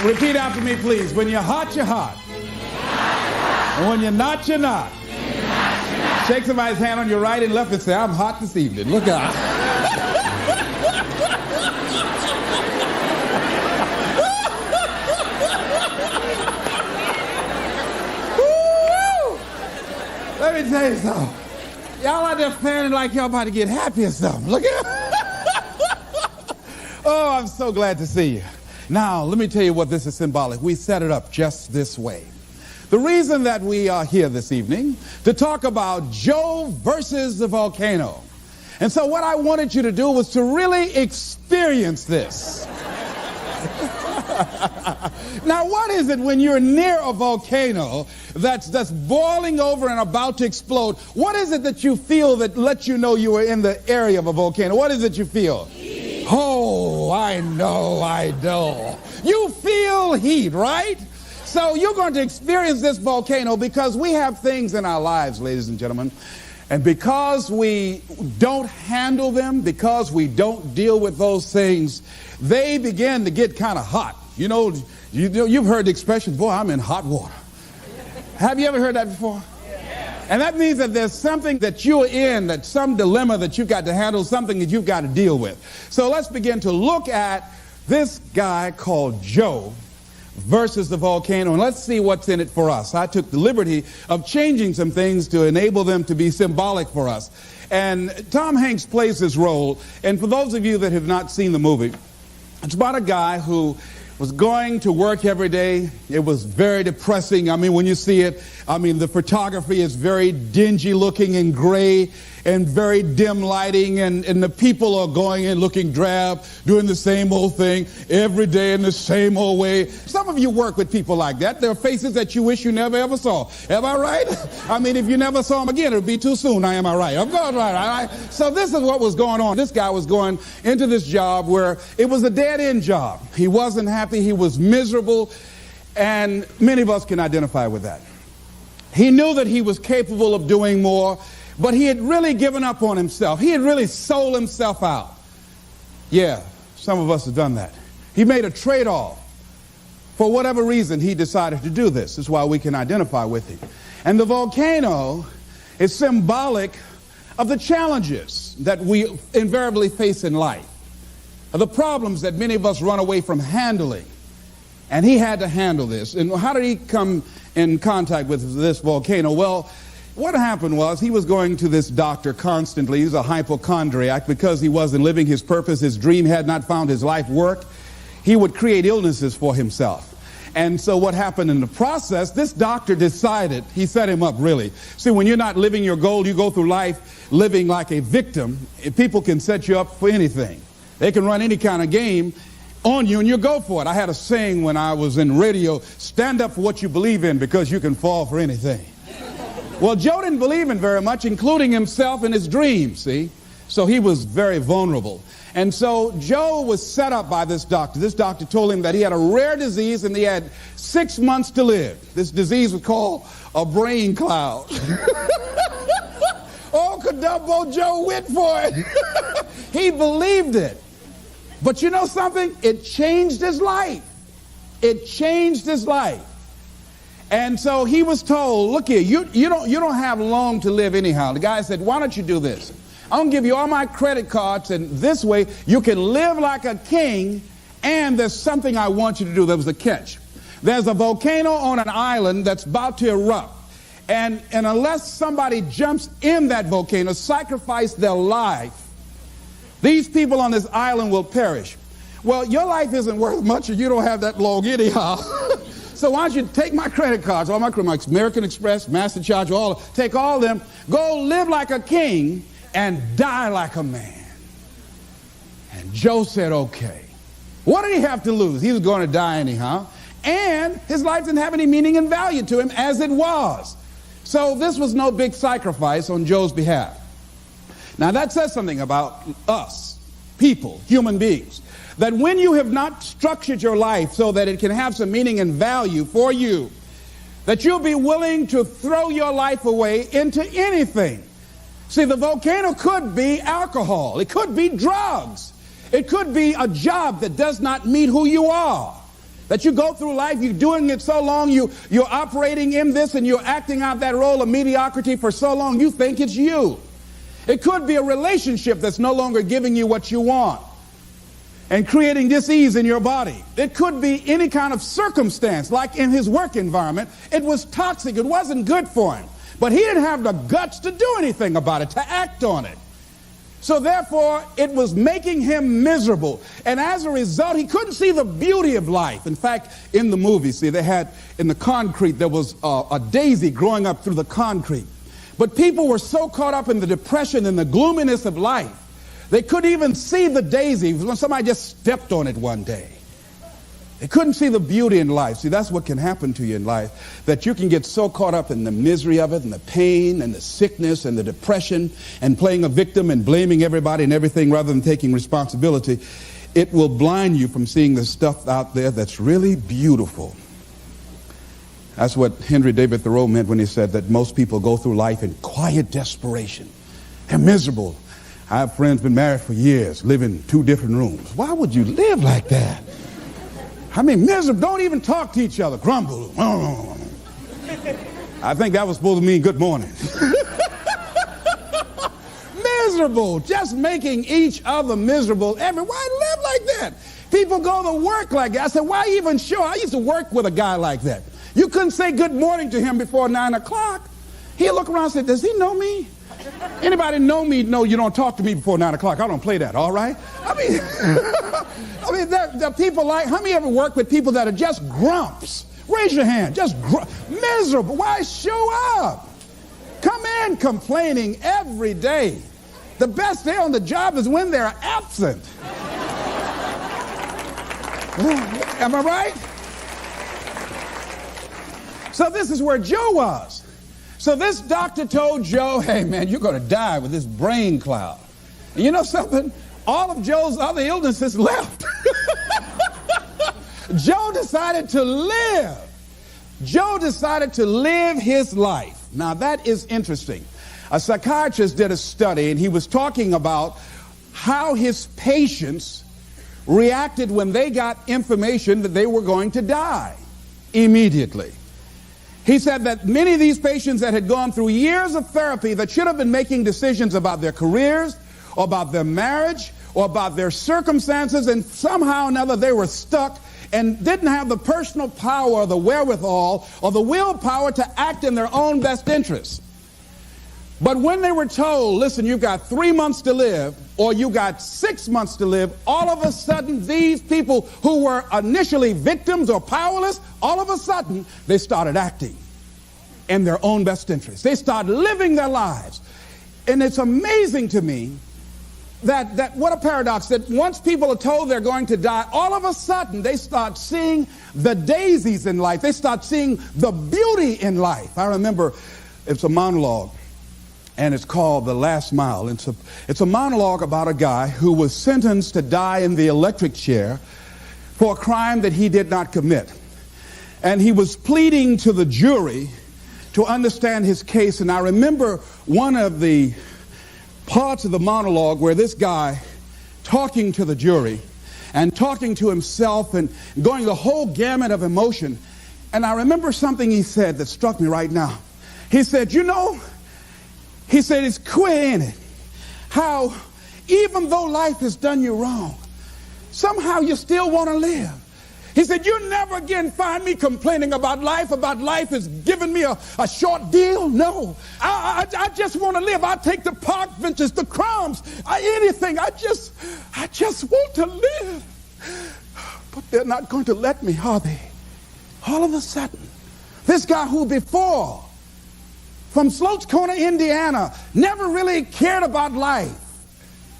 Repeat after me, please. When you're hot, you're hot. And when you're not, you're not. Shake somebody's hand on your right and left and say, I'm hot this evening. Look out. Let me tell you something. Y'all out there fanning like y'all about to get happy or something. Look at Oh, I'm so glad to see you. Now, let me tell you what this is symbolic. We set it up just this way. The reason that we are here this evening to talk about Joe versus the volcano. And so what I wanted you to do was to really experience this. Now, what is it when you're near a volcano that's boiling over and about to explode? What is it that you feel that lets you know you are in the area of a volcano? What is it you feel? Heat. Oh, I know. You feel heat, right? So you're going to experience this volcano because we have things in our lives, ladies and gentlemen, and because we don't handle them, because we don't deal with those things, they begin to get kind of hot. You know, you've heard the expression, boy, I'm in hot water. Have you ever heard that before? And that means that there's something that you're in, that some dilemma that you've got to handle, something that you've got to deal with. So let's begin to look at this guy called Joe versus the volcano, and let's see what's in it for us. I took the liberty of changing some things to enable them to be symbolic for us. And Tom Hanks plays this role, and for those of you that have not seen the movie, it's about a guy who was going to work every day. It was very depressing. I mean, when you see it, the photography is very dingy looking and gray and very dim lighting, and the people are going in looking drab, doing the same old thing every day in the same old way. Some of you work with people like that. There are faces that you wish you never ever saw. Am I right? If you never saw them again, it would be too soon. Am I right? I'm going right. So this is what was going on. This guy was going into this job where it was a dead-end job. He wasn't happy. He was miserable. And many of us can identify with that. He knew that he was capable of doing more, but he had really given up on himself. He had really sold himself out. Yeah, some of us have done that. He made a trade-off. For whatever reason, he decided to do this. That's why we can identify with him. And the volcano is symbolic of the challenges that we invariably face in life, of the problems that many of us run away from handling. And he had to handle this. And how did he come in contact with this volcano? Well, what happened was he was going to this doctor constantly. He was a hypochondriac because he wasn't living his purpose. His dream had not found his life work. He would create illnesses for himself. And so what happened in the process, this doctor decided, he set him up really. See, when you're not living your goal, you go through life living like a victim. People can set you up for anything. They can run any kind of game on you and you go for it. I had a saying when I was in radio, stand up for what you believe in because you can fall for anything. Well, Joe didn't believe in very much, including himself and his dreams, see? So he was very vulnerable. And so Joe was set up by this doctor. This doctor told him that he had a rare disease and he had 6 months to live. This disease was called a brain cloud. Oh, Cadumbo Joe went for it. He believed it. But you know something? It changed his life. It changed his life. And so he was told, look here, you don't have long to live anyhow. The guy said, why don't you do this? I'm going to give you all my credit cards, and this way you can live like a king, and there's something I want you to do. There was a catch. There's a volcano on an island that's about to erupt. And unless somebody jumps in that volcano, sacrifice their life, these people on this island will perish. Well, your life isn't worth much if you don't have that long anyhow. So why don't you take my credit cards, all my American Express, MasterCharge, take all of them, go live like a king and die like a man. And Joe said, okay. What did he have to lose? He was going to die anyhow. And his life didn't have any meaning and value to him as it was. So this was no big sacrifice on Joe's behalf. Now that says something about us, people, human beings. That when you have not structured your life so that it can have some meaning and value for you, that you'll be willing to throw your life away into anything. See, the volcano could be alcohol. It could be drugs. It could be a job that does not meet who you are. That you go through life, you're doing it so long, you're operating in this and you're acting out that role of mediocrity for so long, you think it's you. It could be a relationship that's no longer giving you what you want and creating dis-ease in your body. It could be any kind of circumstance, like in his work environment. It was toxic. It wasn't good for him. But he didn't have the guts to do anything about it, to act on it. So therefore, it was making him miserable. And as a result, he couldn't see the beauty of life. In fact, in the movie, see, they had, in the concrete, there was a daisy growing up through the concrete. But people were so caught up in the depression and the gloominess of life, they couldn't even see the daisy when somebody just stepped on it one day. They couldn't see the beauty in life. See, that's what can happen to you in life, that you can get so caught up in the misery of it and the pain and the sickness and the depression and playing a victim and blaming everybody and everything rather than taking responsibility. It will blind you from seeing the stuff out there that's really beautiful. That's what Henry David Thoreau meant when he said that most people go through life in quiet desperation. They're miserable. I have friends been married for years, live in 2 different rooms. Why would you live like that? I mean, miserable, don't even talk to each other, grumble. I think that was supposed to mean good morning. Miserable, just making each other miserable. Why live like that? People go to work like that. I said, why even show? I used to work with a guy like that. You couldn't say good morning to him before 9 o'clock. He'd look around and say, does he know me? Anybody know me? No, you don't talk to me before 9 o'clock. I don't play that, all right? I mean, there are people like, how many ever work with people that are just grumps? Raise your hand, just miserable. Why show up? Come in complaining every day. The best day on the job is when they're absent. Am I right? So this is where Joe was. So this doctor told Joe, hey man, you're going to die with this brain cloud. And you know something? All of Joe's other illnesses left. Joe decided to live. Joe decided to live his life. Now that is interesting. A psychiatrist did a study and he was talking about how his patients reacted when they got information that they were going to die immediately. He said that many of these patients that had gone through years of therapy that should have been making decisions about their careers or about their marriage or about their circumstances, and somehow or another they were stuck and didn't have the personal power or the wherewithal or the willpower to act in their own best interests. But when they were told, listen, you've got 3 months to live or you got 6 months to live, all of a sudden these people who were initially victims or powerless, all of a sudden they started acting in their own best interests. They started living their lives. And it's amazing to me that what a paradox, that once people are told they're going to die, all of a sudden they start seeing the daisies in life. They start seeing the beauty in life. I remember it's a monologue. And it's called The Last Mile. It's a monologue about a guy who was sentenced to die in the electric chair for a crime that he did not commit. And he was pleading to the jury to understand his case. And I remember one of the parts of the monologue where this guy talking to the jury and talking to himself and going the whole gamut of emotion. And I remember something he said that struck me right now. He said, you know, he said, it's queer, ain't it? How even though life has done you wrong, somehow you still want to live. He said, you never again find me complaining about life has given me a short deal. No, I just want to live. I'll take the park benches, the crumbs, anything. I just want to live. But they're not going to let me, are they? All of a sudden, this guy who before from Sloats Corner, Indiana, never really cared about life.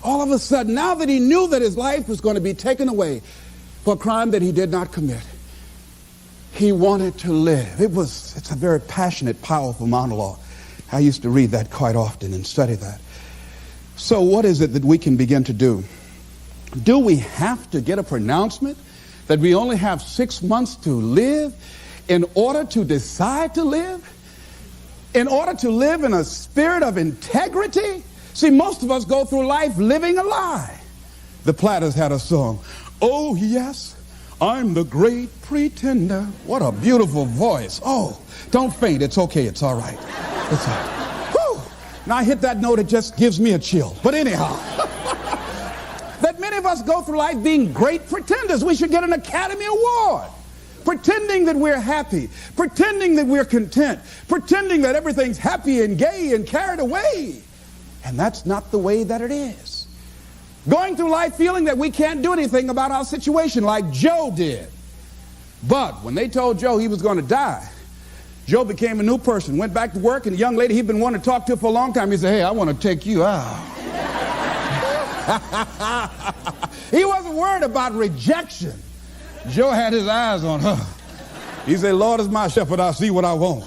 All of a sudden, now that he knew that his life was going to be taken away for a crime that he did not commit, he wanted to live. It's a very passionate, powerful monologue. I used to read that quite often and study that. So what is it that we can begin to do? Do we have to get a pronouncement that we only have 6 months to live in order to decide to live? In order to live in a spirit of integrity? See, most of us go through life living a lie. The Platters had a song, oh yes, I'm the great pretender. What a beautiful voice. Oh, don't faint. It's okay. It's all right. It's all right. Whew. Now I hit that note, it just gives me a chill. But anyhow, that many of us go through life being great pretenders. We should get an Academy Award. Pretending that we're happy, pretending that we're content, pretending that everything's happy and gay and carried away. And that's not the way that it is. Going through life feeling that we can't do anything about our situation like Joe did. But when they told Joe he was going to die, Joe became a new person, went back to work, and a young lady he'd been wanting to talk to for a long time, he said, hey, I want to take you out. He wasn't worried about rejection. Joe had his eyes on her. He said, Lord is my shepherd, I'll see what I want.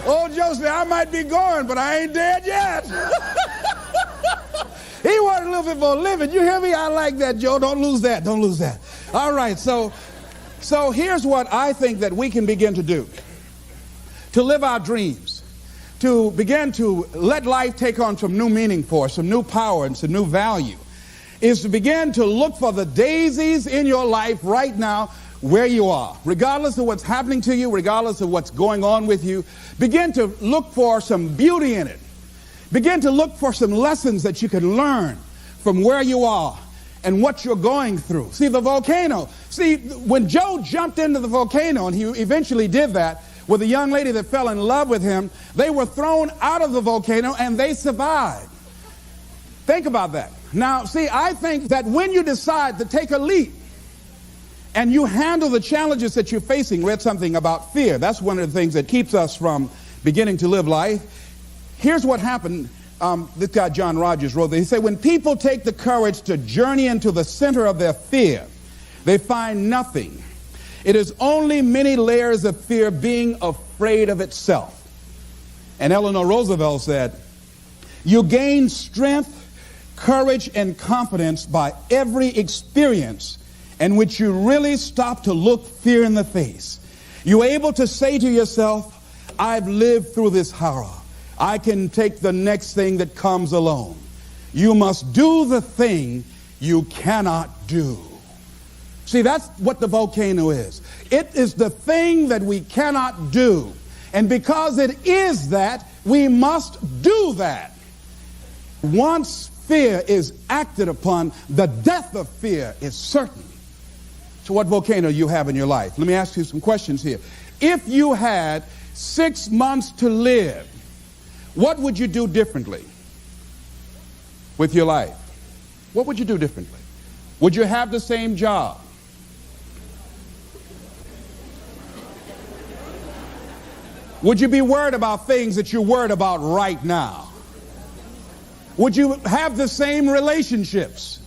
Old Joe said, I might be going, but I ain't dead yet. He wanted a little bit more living. You hear me? I like that, Joe. Don't lose that. Don't lose that. All right, so here's what I think that we can begin to do. To live our dreams. To begin to let life take on some new meaning for us, some new power and some new value. Is to begin to look for the daisies in your life right now where you are. Regardless of what's happening to you, regardless of what's going on with you, begin to look for some beauty in it. Begin to look for some lessons that you can learn from where you are and what you're going through. See, the volcano. See, when Joe jumped into the volcano, and he eventually did that with a young lady that fell in love with him, they were thrown out of the volcano and they survived. Think about that. Now, see, I think that when you decide to take a leap and you handle the challenges that you're facing, read something about fear. That's one of the things that keeps us from beginning to live life. Here's what happened. This guy, John Rogers, wrote that. He said, when people take the courage to journey into the center of their fear, they find nothing. It is only many layers of fear being afraid of itself. And Eleanor Roosevelt said, you gain strength, courage, and confidence by every experience in which you really stop to look fear in the face. You're able to say to yourself, I've lived through this horror. I can take the next thing that comes along. You must do the thing you cannot do. See, that's what the volcano is. It is the thing that we cannot do. And because it is that, we must do that. Once fear is acted upon, the death of fear is certain. So what volcano you have in your life? Let me ask you some questions here. If you had 6 months to live, what would you do differently with your life? What would you do differently? Would you have the same job? Would you be worried about things that you're worried about right now? Would you have the same relationships?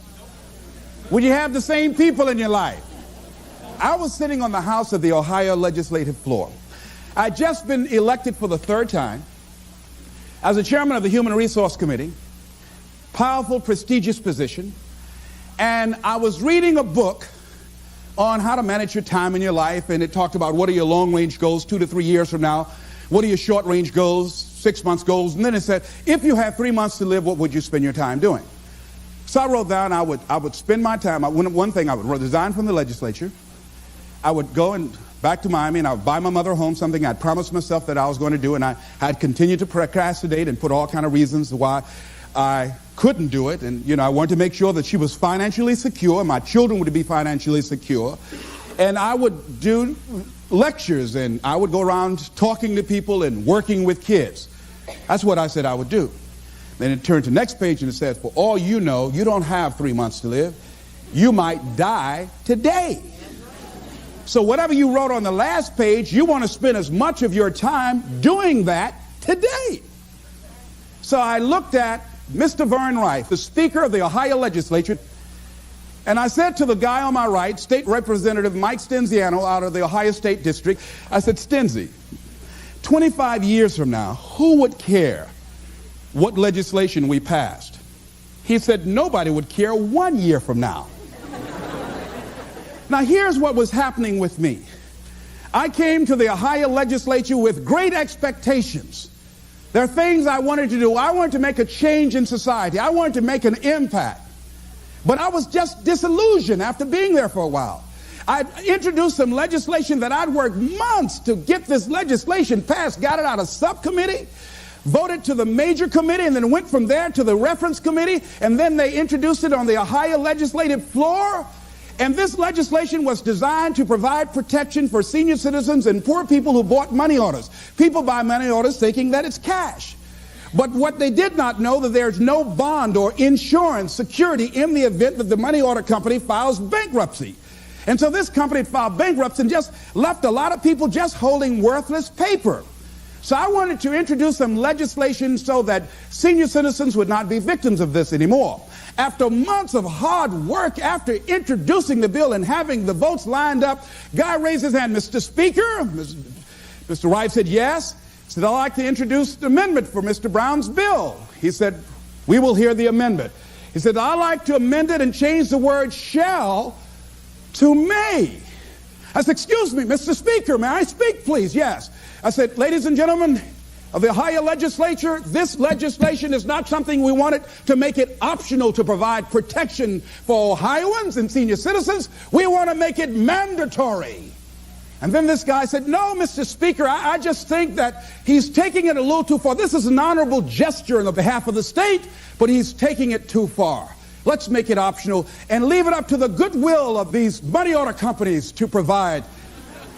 Would you have the same people in your life? I was sitting on the House of the Ohio legislative floor. I'd just been elected for the third time as the chairman of the Human Resource Committee, powerful, prestigious position, and I was reading a book on how to manage your time in your life, and it talked about what are your long-range goals 2 to 3 years from now, what are your short-range goals, 6 months goals, and then it said, if you have 3 months to live, what would you spend your time doing? So I wrote down I would spend my time, one thing, I would resign from the legislature, I would go back to Miami, and I would buy my mother a home, something I'd promised myself that I was going to do, and I had continued to procrastinate and put all kind of reasons why I couldn't do it. And, I wanted to make sure that she was financially secure, my children would be financially secure. And I would do lectures, and I would go around talking to people and working with kids. That's what I said I would do. Then it turned to the next page, and it says, for all you know, you don't have 3 months to live. You might die today. So whatever you wrote on the last page, you want to spend as much of your time doing that today. So I looked at Mr. Vern Rife, the Speaker of the Ohio Legislature, and I said to the guy on my right, State Representative Mike Stenziano out of the Ohio State District, I said, Stenzi, 25 years from now, who would care what legislation we passed? He said, nobody would care 1 year from now. Now, here's what was happening with me. I came to the Ohio legislature with great expectations. There are things I wanted to do. I wanted to make a change in society. I wanted to make an impact. But I was just disillusioned after being there for a while. I introduced some legislation that I'd worked months to get this legislation passed, got it out of subcommittee, voted to the major committee, and then went from there to the reference committee, and then they introduced it on the Ohio legislative floor. And this legislation was designed to provide protection for senior citizens and poor people who bought money orders. People buy money orders thinking that it's cash. But what they did not know, that there's no bond or insurance security in the event that the money order company files bankruptcy. And so this company filed bankruptcy and just left a lot of people just holding worthless paper. So I wanted to introduce some legislation so that senior citizens would not be victims of this anymore. After months of hard work, after introducing the bill and having the votes lined up, guy raised his hand. Mr. Speaker, Mr. Wright said yes. He said, I'd like to introduce the amendment for Mr. Brown's bill. He said, we will hear the amendment. He said, I'd like to amend it and change the word shall to may. I said, excuse me, Mr. Speaker, may I speak, please? Yes. I said, ladies and gentlemen of the Ohio legislature, this legislation is not something we wanted to make it optional to provide protection for Ohioans and senior citizens. We want to make it mandatory. And then this guy said, no, Mr. Speaker, I just think that he's taking it a little too far. This is an honorable gesture on behalf of the state, but he's taking it too far. Let's make it optional and leave it up to the goodwill of these money order companies to provide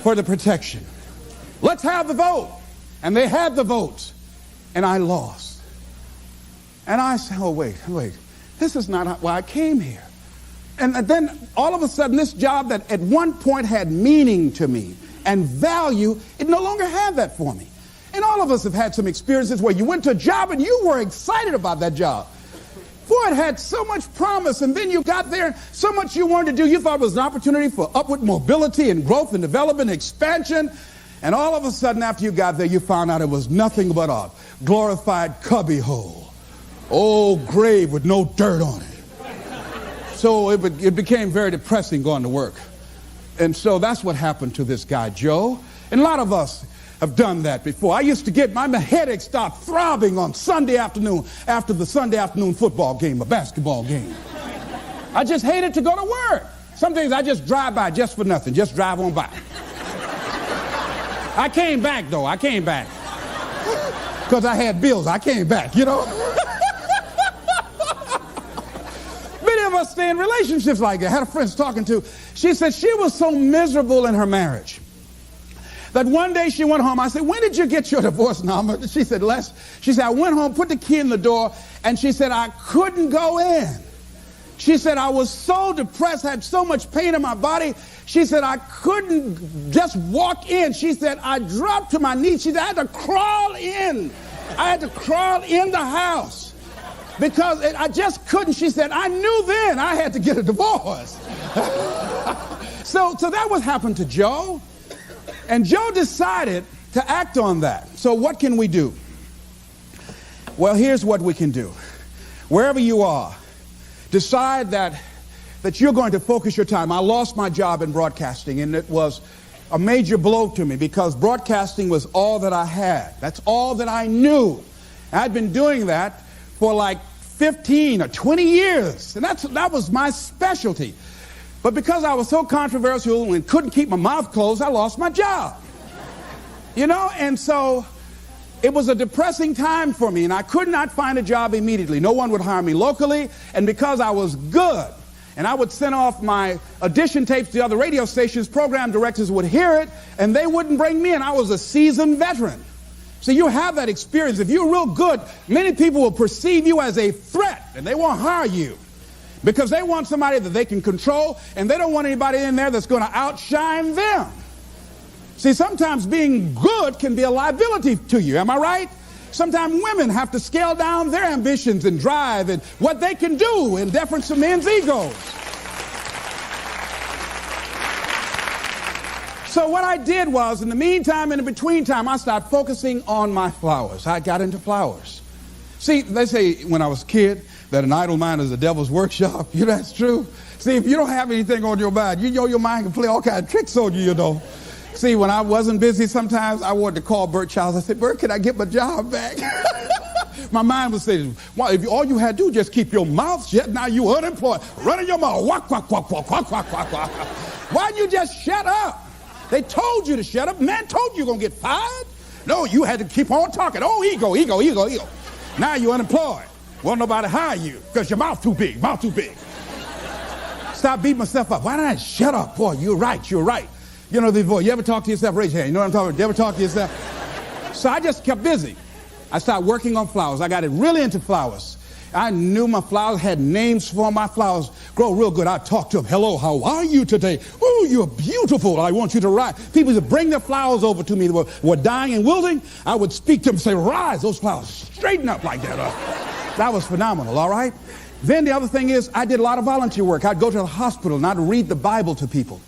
for the protection. Let's have the vote. And they had the votes. And I lost. And I said, oh, wait. This is not why I came here. And then all of a sudden, this job that at one point had meaning to me and value, it no longer had that for me. And all of us have had some experiences where you went to a job and you were excited about that job. Boy, it had so much promise, and then you got there, and so much you wanted to do. You thought it was an opportunity for upward mobility and growth and development and expansion. And all of a sudden, after you got there, you found out it was nothing but a glorified cubbyhole. Old grave with no dirt on it. So it became very depressing going to work. And so that's what happened to this guy, Joe. And a lot of us have done that before. I used to get my headache stopped throbbing on Sunday afternoon after the Sunday afternoon football game, a basketball game. I just hated to go to work. Some days I just drive by just for nothing, just drive on by. I came back, though. I came back. Because I had bills. I came back, you know. Many of us stay in relationships like that. I had a friend I was talking to. She said she was so miserable in her marriage that one day she went home. I said, when did you get your divorce, Norma? She said, I went home, put the key in the door, and she said, I couldn't go in. She said, I was so depressed, had so much pain in my body. She said, I couldn't just walk in. She said, I dropped to my knees. She said, I had to crawl in. I had to crawl in the house because I just couldn't. She said, I knew then I had to get a divorce. So that was happened to Joe. And Joe decided to act on that. So what can we do? Well, here's what we can do. Wherever you are, decide that you're going to focus your time. I lost my job in broadcasting, and it was a major blow to me because broadcasting was all that I had. That's all that I knew. I'd been doing that for like 15 or 20 years, and that was my specialty. But because I was so controversial and couldn't keep my mouth closed, I lost my job. You know, and so it was a depressing time for me, and I could not find a job immediately. No one would hire me locally, and because I was good, and I would send off my audition tapes to other radio stations, program directors would hear it, and they wouldn't bring me in. I was a seasoned veteran. So you have that experience. If you're real good, many people will perceive you as a threat, and they won't hire you because they want somebody that they can control, and they don't want anybody in there that's going to outshine them. See, sometimes being good can be a liability to you. Am I right? Sometimes women have to scale down their ambitions and drive and what they can do in deference to men's egos. So what I did was, in the meantime and in between time, I started focusing on my flowers. I got into flowers. See, they say when I was a kid that an idle mind is the devil's workshop. You know that's true. See, if you don't have anything on your mind, you know your mind can play all kinds of tricks on you, you know. See, when I wasn't busy, sometimes I wanted to call Bert Childs. I said, Bert, can I get my job back? My mind was saying, well, if all you had to do just keep your mouth shut, now you unemployed. Running your mouth. Quack, quack, quack, quack, quack, quack, quack, quack. Why'd you just shut up? They told you to shut up. Man told you you're going to get fired. No, you had to keep on talking. Oh, ego. Now you're unemployed. Won't nobody hire you because your mouth too big, Stop beating myself up. Why didn't I shut up? Boy, you're right. You know the voice. You ever talk to yourself? Raise your hand. You know what I'm talking about? You ever talk to yourself? So I just kept busy. I started working on flowers. I got it really into flowers. I knew my flowers had names for my flowers. Grow real good. I'd talk to them. Hello, how are you today? Oh, you're beautiful. I want you to rise. People would bring their flowers over to me that were dying and wilting. I would speak to them and say, rise, those flowers. Straighten up like that. That was phenomenal, all right? Then the other thing is I did a lot of volunteer work. I'd go to the hospital and I'd read the Bible to people.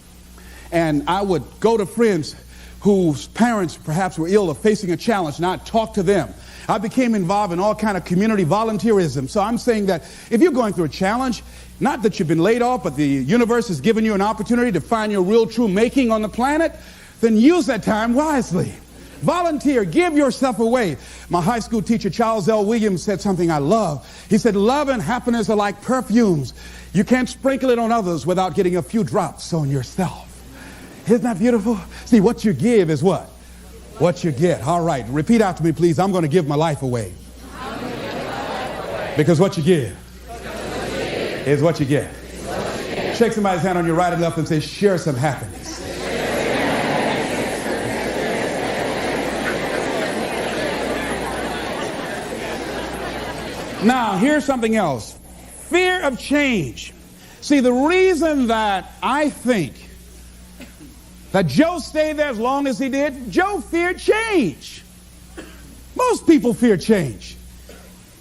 And I would go to friends whose parents perhaps were ill or facing a challenge, and I'd talk to them. I became involved in all kind of community volunteerism. So I'm saying that if you're going through a challenge, not that you've been laid off, but the universe has given you an opportunity to find your real true making on the planet, then use that time wisely. Volunteer, give yourself away. My high school teacher, Charles L. Williams, said something I love. He said, love and happiness are like perfumes. You can't sprinkle it on others without getting a few drops on yourself. Isn't that beautiful? See, what you give is what? What you get. All right, repeat after me, please. I'm going to give my life away. Because what you give is what you get. Shake somebody's hand on your right and left and say, share some happiness. Now, here's something else. Fear of change. See, the reason that I think that Joe stayed there as long as he did, Joe feared change. Most people fear change.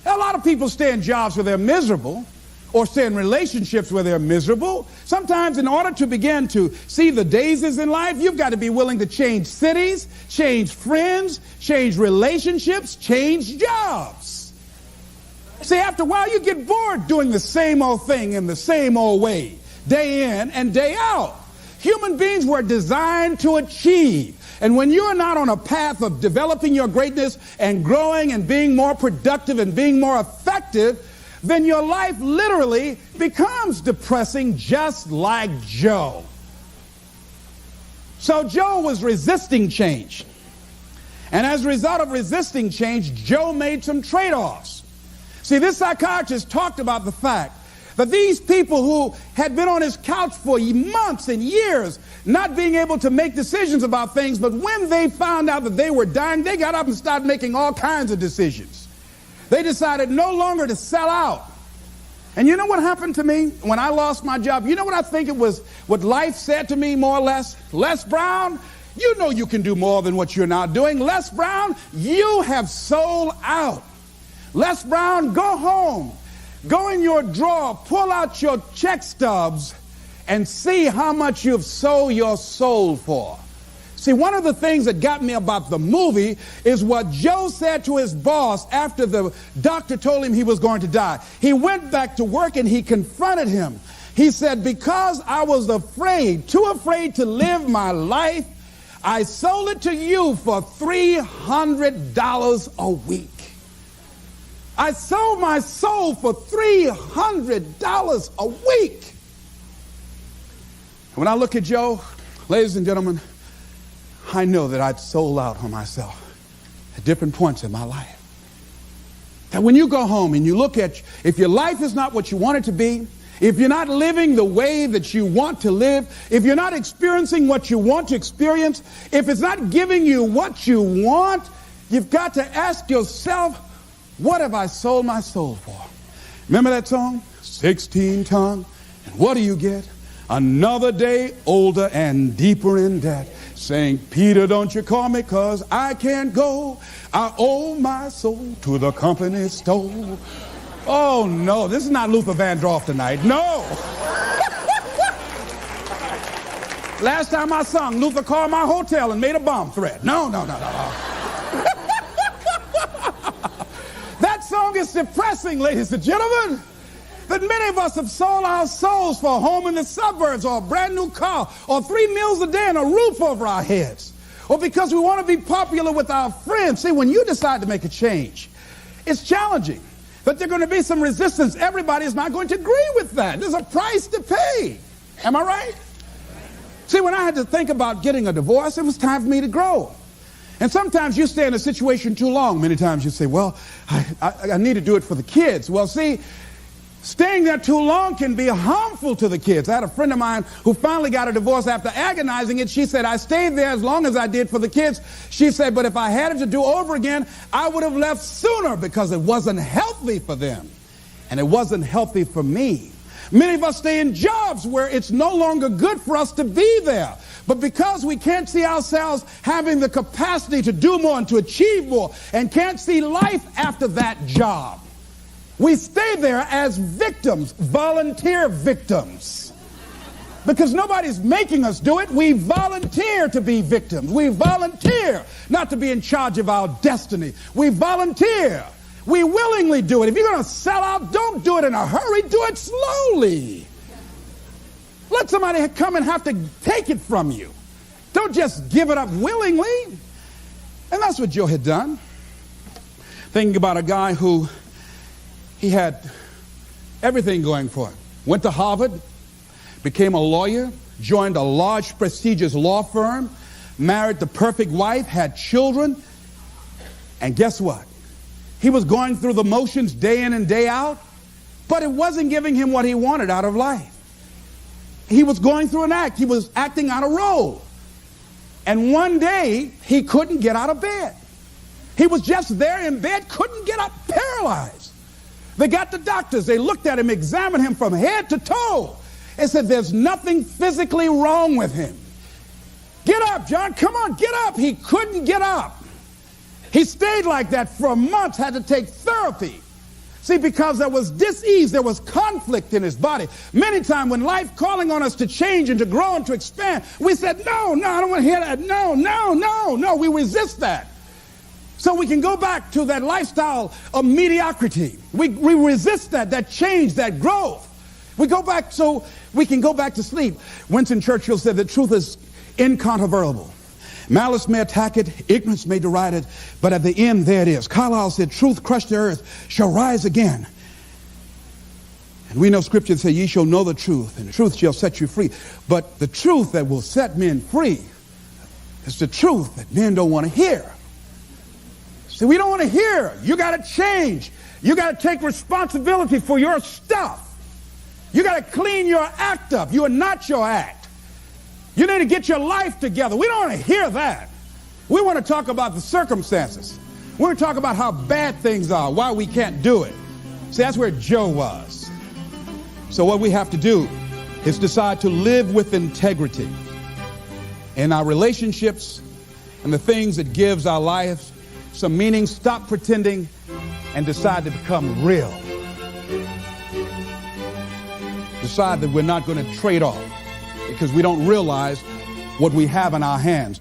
A lot of people stay in jobs where they're miserable or stay in relationships where they're miserable. Sometimes in order to begin to see the daisies in life, you've got to be willing to change cities, change friends, change relationships, change jobs. See, after a while, you get bored doing the same old thing in the same old way, day in and day out. Human beings were designed to achieve. And when you're not on a path of developing your greatness and growing and being more productive and being more effective, then your life literally becomes depressing, just like Joe. So Joe was resisting change. And as a result of resisting change, Joe made some trade-offs. See, this psychiatrist talked about the fact that these people who had been on his couch for months and years not being able to make decisions about things, but when they found out that they were dying, they got up and started making all kinds of decisions. They decided no longer to sell out. And you know what happened to me when I lost my job? You know what I think it was, what life said to me more or less? Les Brown, you know you can do more than what you're now doing. Les Brown, you have sold out. Les Brown, go home. Go in your drawer, pull out your check stubs, and see how much you've sold your soul for. See, one of the things that got me about the movie is what Joe said to his boss after the doctor told him he was going to die. He went back to work and he confronted him. He said, because I was afraid, too afraid to live my life, I sold it to you for $300 a week. I sold my soul for $300 a week. When I look at Joe, ladies and gentlemen, I know that I'd sold out on myself at different points in my life. That when you go home and you look at, if your life is not what you want it to be, if you're not living the way that you want to live, if you're not experiencing what you want to experience, if it's not giving you what you want, you've got to ask yourself, what have I sold my soul for? Remember that song? 16 tongue. And what do you get? Another day older and deeper in debt. Saying, Peter, don't you call me, 'cause I can't go. I owe my soul to the company store. Oh, no, this is not Luther Vandross tonight. No. Last time I sung, Luther called my hotel and made a bomb threat. No. That song is depressing, ladies and gentlemen. That many of us have sold our souls for a home in the suburbs or a brand new car or 3 meals a day and a roof over our heads. Or because we want to be popular with our friends. See, when you decide to make a change, It's challenging. But there's going to be some resistance. Everybody is not going to agree with that. There's a price to pay. Am I right? See, when I had to think about getting a divorce, it was time for me to grow. And sometimes you stay in a situation too long. Many times you say, well, I need to do it for the kids. Well, see, staying there too long can be harmful to the kids. I had a friend of mine who finally got a divorce after agonizing it. She said, I stayed there as long as I did for the kids. She said, but if I had it to do over again, I would have left sooner because it wasn't healthy for them. And it wasn't healthy for me. Many of us stay in jobs where it's no longer good for us to be there. But because we can't see ourselves having the capacity to do more and to achieve more and can't see life after that job, we stay there as victims, volunteer victims. Because nobody's making us do it. We volunteer to be victims. We volunteer not to be in charge of our destiny. We volunteer. We willingly do it. If you're going to sell out, don't do it in a hurry. Do it slowly. Let somebody come and have to take it from you. Don't just give it up willingly. And that's what Joe had done. Thinking about a guy who he had everything going for him. Went to Harvard, became a lawyer, joined a large, prestigious law firm, married the perfect wife, had children. And guess what? He was going through the motions day in and day out, but it wasn't giving him what he wanted out of life. He was going through an act. He was acting out a role. And one day, he couldn't get out of bed. He was just there in bed, couldn't get up, paralyzed. They got the doctors. They looked at him, examined him from head to toe, and said, there's nothing physically wrong with him. Get up, John. Come on, get up. He couldn't get up. He stayed like that for months, had to take therapy. See, because there was dis-ease, there was conflict in his body. Many times when life calling on us to change and to grow and to expand, we said, no, I don't want to hear that. No, we resist that. So we can go back to that lifestyle of mediocrity. We resist that change, that growth. We go back so we can go back to sleep. Winston Churchill said the truth is incontrovertible. Malice may attack it, ignorance may deride it, but at the end, there it is. Carlyle said, truth crushed to earth shall rise again. And we know Scripture says, ye shall know the truth, and the truth shall set you free. But the truth that will set men free is the truth that men don't want to hear. See, we don't want to hear. You got to change. You got to take responsibility for your stuff. You got to clean your act up. You are not your act. You need to get your life together. We don't want to hear that. We want to talk about the circumstances. We want to talk about how bad things are, why we can't do it. See, that's where Joe was. So what we have to do is decide to live with integrity in our relationships and the things that gives our lives some meaning. Stop pretending and decide to become real. Decide that we're not going to trade off, because we don't realize what we have in our hands.